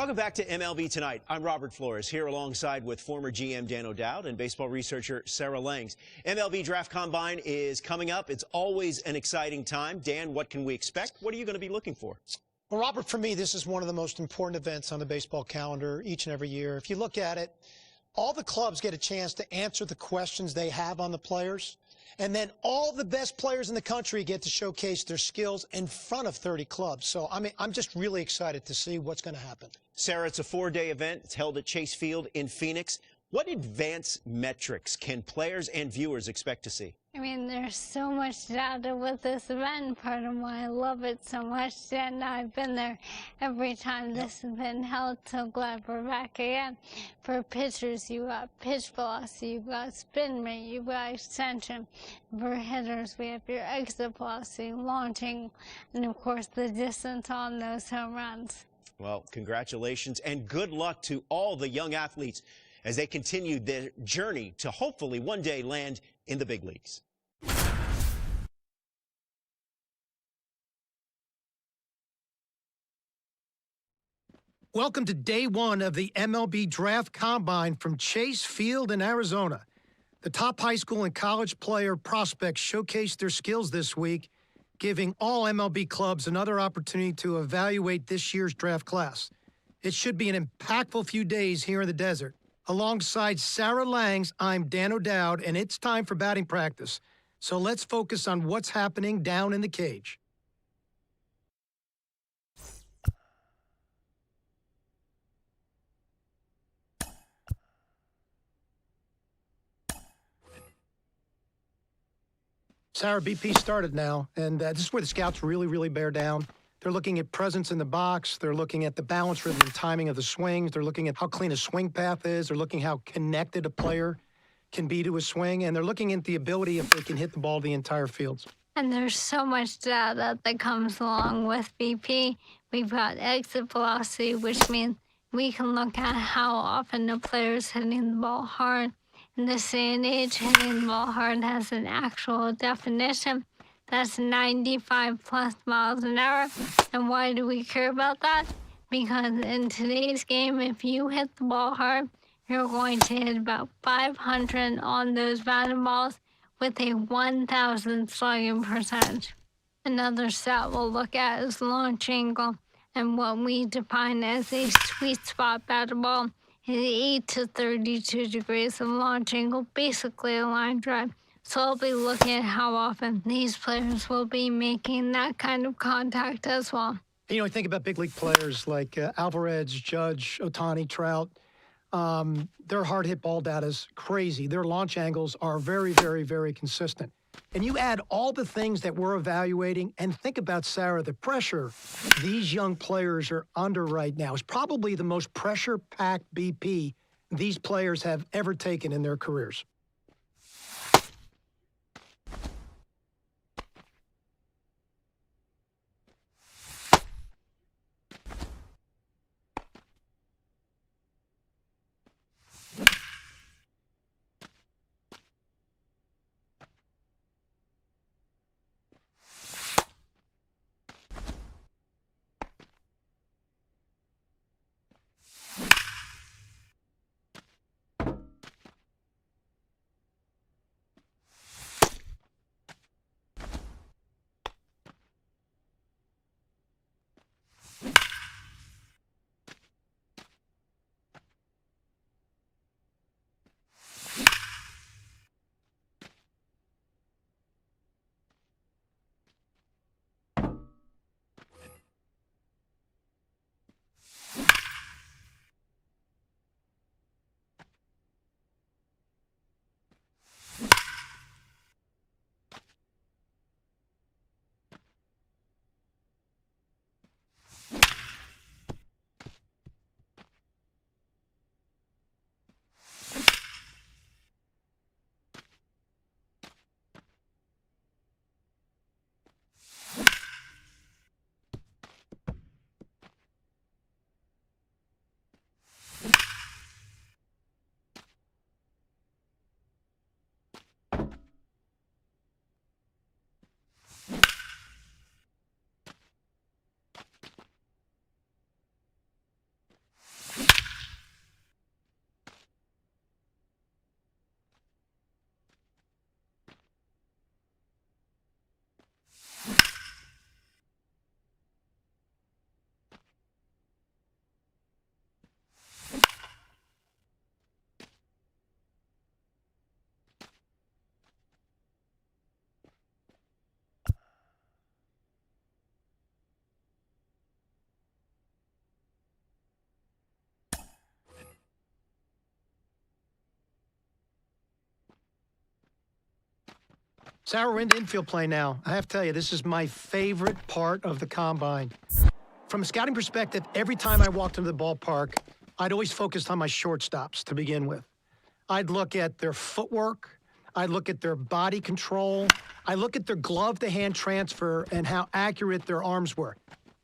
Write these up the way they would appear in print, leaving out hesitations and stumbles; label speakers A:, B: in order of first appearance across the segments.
A: Welcome back to MLB Tonight. I'm Robert Flores, here alongside with former GM Dan O'Dowd and baseball researcher Sarah Langs. MLB Draft Combine is coming up. It's always an exciting time. Dan, what can we expect? What are you going to be looking for?
B: Well, Robert, for me, this is one of the most important events on the baseball calendar each and every year. If you look at it, all the clubs get a chance to answer the questions they have on the players. And then all the best players in the country get to showcase their skills in front of 30 clubs. So, I'm just really excited to see what's going to happen.
A: Sarah, it's a 4-day event. It's held at Chase Field in Phoenix. What advanced metrics can players and viewers expect to see?
C: I mean, there's so much data with this event. Part of why I love it so much. And I've been there every time this has been held. So glad we're back again. For pitchers, you got pitch velocity, you got spin rate, you got extension. For hitters, we have your exit velocity, launching, and of course the distance on those home runs.
A: Well, congratulations and good luck to all the young athletes as they continue their journey to hopefully one day land in the big leagues.
D: Welcome to day one of the MLB Draft Combine from Chase Field in Arizona. The top high school and college player prospects showcased their skills this week, giving all MLB clubs another opportunity to evaluate this year's draft class. It should be an impactful few days here in the desert. Alongside Sarah Langs, I'm Dan O'Dowd, and it's time for batting practice. So let's focus on what's happening down in the cage. Sarah, BP started now, and this is where the scouts really bear down. They're looking at presence in the box. They're looking at the balance, rhythm, and timing of the swings. They're looking at how clean a swing path is. They're looking how connected a player can be to a swing. And they're looking at the ability if they can hit the ball the entire field.
C: And there's so much data that comes along with BP. We've got exit velocity, which means we can look at how often the player's hitting the ball hard. In this day and age, hitting the ball hard has an actual definition. That's 95 plus miles an hour. And why do we care about that? Because in today's game, if you hit the ball hard, you're going to hit about 500 on those batted balls with a 1,000 slugging percentage. Another stat we'll look at is launch angle. And what we define as a sweet spot batted ball is 8 to 32 degrees of launch angle, basically a line drive. So I'll be looking at how often these players will be making that kind of contact as well.
D: You know, I think about big league players like Alvarez, Judge, Ohtani, Trout. Their hard hit ball data is crazy. Their launch angles are very consistent. And you add all the things that we're evaluating, and think about, Sarah, the pressure these young players are under right now is probably the most pressure-packed BP these players have ever taken in their careers. Sarah, we're into infield play now. I have to tell you, this is my favorite part of the combine. From a scouting perspective, every time I walked into the ballpark, I'd always focused on my shortstops to begin with. I'd look at their footwork. I'd look at their body control. I look at their glove-to-hand transfer and how accurate their arms were.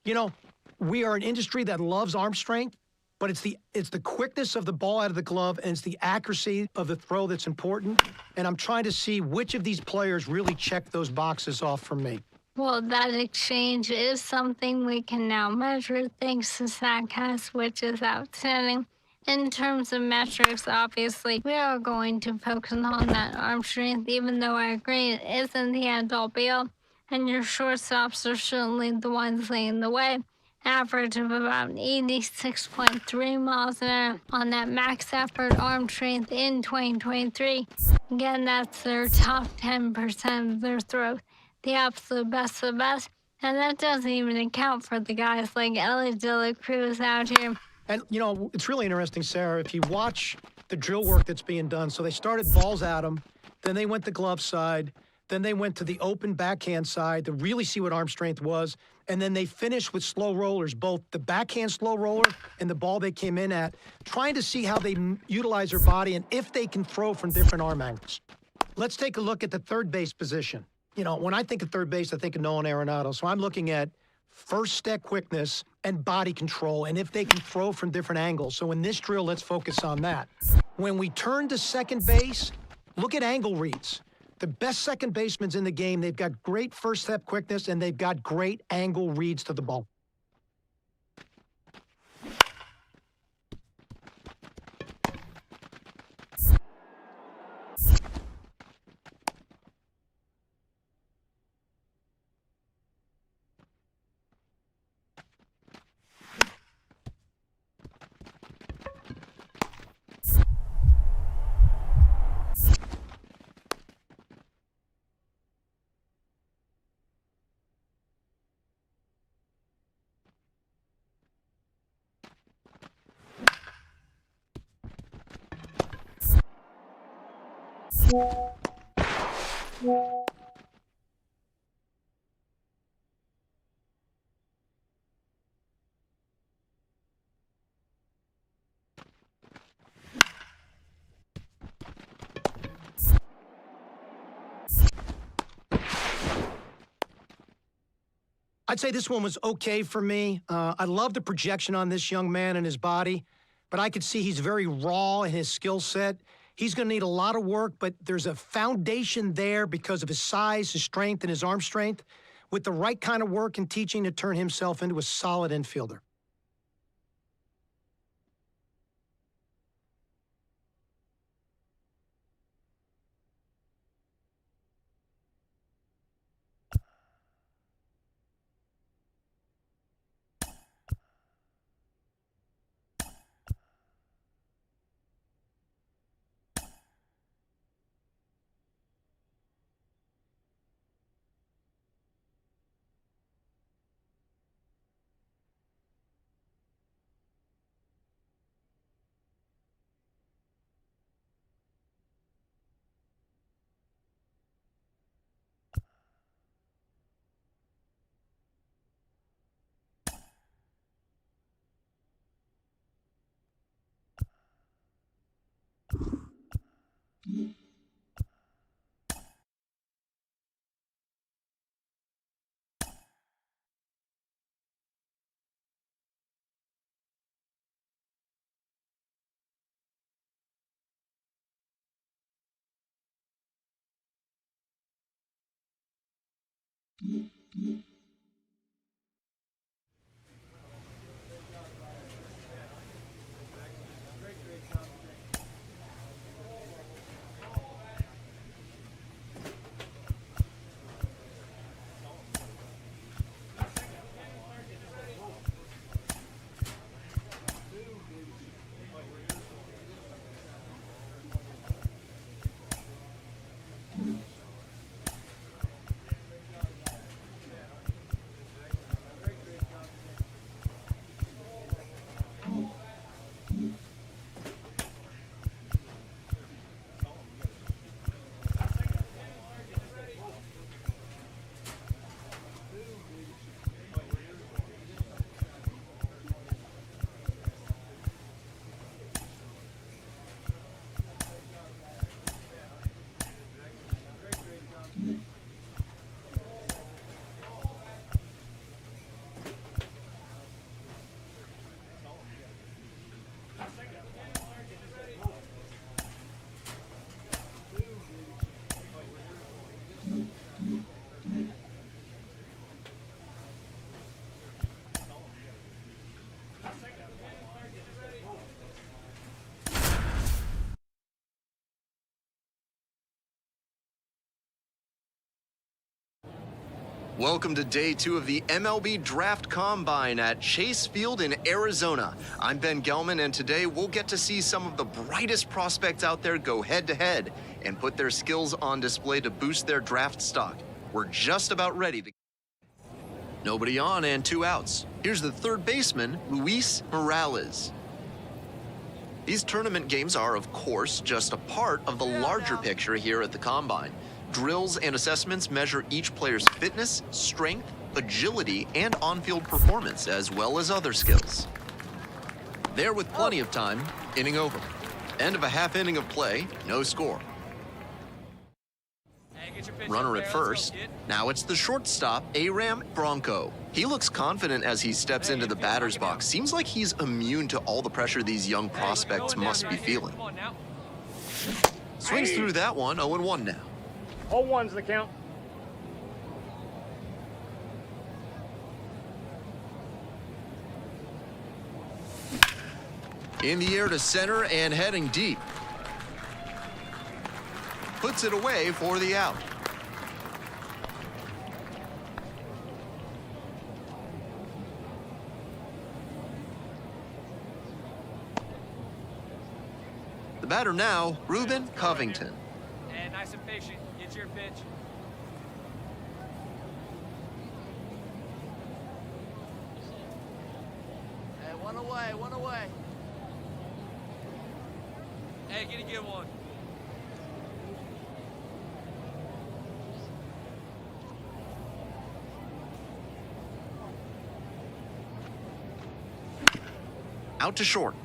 D: You know, we are an industry that loves arm strength, but it's the quickness of the ball out of the glove and it's the accuracy of the throw that's important. And I'm trying to see which of these players really check those boxes off for me.
C: Well, that exchange is something we can now measure thanks to StatCast, which is outstanding. In terms of metrics, obviously, we are going to focus on that arm strength, even though I agree it isn't the end-all be-all, and your shortstops are certainly the ones leading the way. Average of about 86.3 miles an hour on that max effort arm strength in 2023. Again, that's their top 10% of their throws, the absolute best of the best. And that doesn't even account for the guys like Ellie De La Cruz out here.
D: And, you know, it's really interesting, Sarah, if you watch the drill work that's being done. So they started balls at them, then they went to glove side, then they went to the open backhand side to really see what arm strength was. And then they finished with slow rollers, both the backhand slow roller and the ball they came in at, trying to see how they utilize their body and if they can throw from different arm angles. Let's take a look at the third base position. You know, when I think of third base, I think of Nolan Arenado. So I'm looking at first step quickness and body control, and if they can throw from different angles. So in this drill, let's focus on that. When we turn to second base, look at angle reads. The best second basemen in the game, they've got great first step quickness, and they've got great angle reads to the ball. I'd say this one was okay for me. I love the projection on this young man and his body, but I could see he's very raw in his skill set. He's going to need a lot of work, but there's a foundation there because of his size, his strength, and his arm strength, with the right kind of work and teaching to turn himself into a solid infielder.
E: Welcome to day 2 of the MLB Draft Combine at Chase Field in Arizona. I'm Ben Gelman, and today we'll get to see some of the brightest prospects out there go head-to-head and put their skills on display to boost their draft stock. We're just about ready to... Nobody on and 2 outs. Here's the third baseman, Luis Morales. These tournament games are, of course, just a part of the larger picture here at the Combine. Drills and assessments measure each player's fitness, strength, agility, and on-field performance, as well as other skills. There with plenty of time, inning over. End of a half inning of play, no score. Runner at first. Now it's the shortstop, Aram Bronco. He looks confident as he steps into the batter's box. Seems like he's immune to all the pressure these young prospects must be feeling. Swings through that one, 0-1 now.
F: 0-1's the count.
E: In the air to center and heading deep. Puts it away for the out. The batter now, Ruben Covington.
F: And nice and patient. Get your pitch.
G: Hey, one away, one away.
F: Hey, get a good one.
E: Out to short.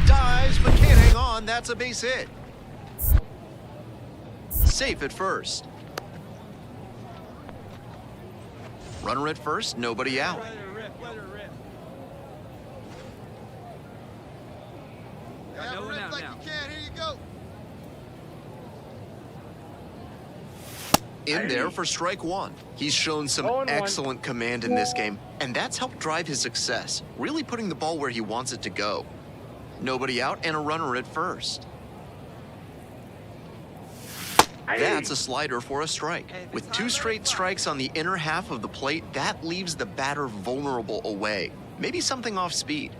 E: Dives, but can't hang on. That's a base hit. Safe at first. Runner at first, nobody out.
F: Let her rip.
G: Yeah,
F: no one
G: rip
F: out
G: like
F: now.
G: you can. Here you go.
E: In there for strike 1. He's shown some
F: 0-1.
E: excellent command in this game, and that's helped drive his success, really putting the ball where he wants it to go. Nobody out and a runner at first. That's a slider for a strike. With 2 straight strikes on the inner half of the plate, that leaves the batter vulnerable away. Maybe something off speed.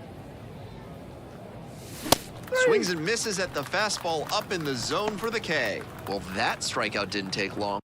E: Swings and misses at the fastball up in the zone for the K. Well, that strikeout didn't take long.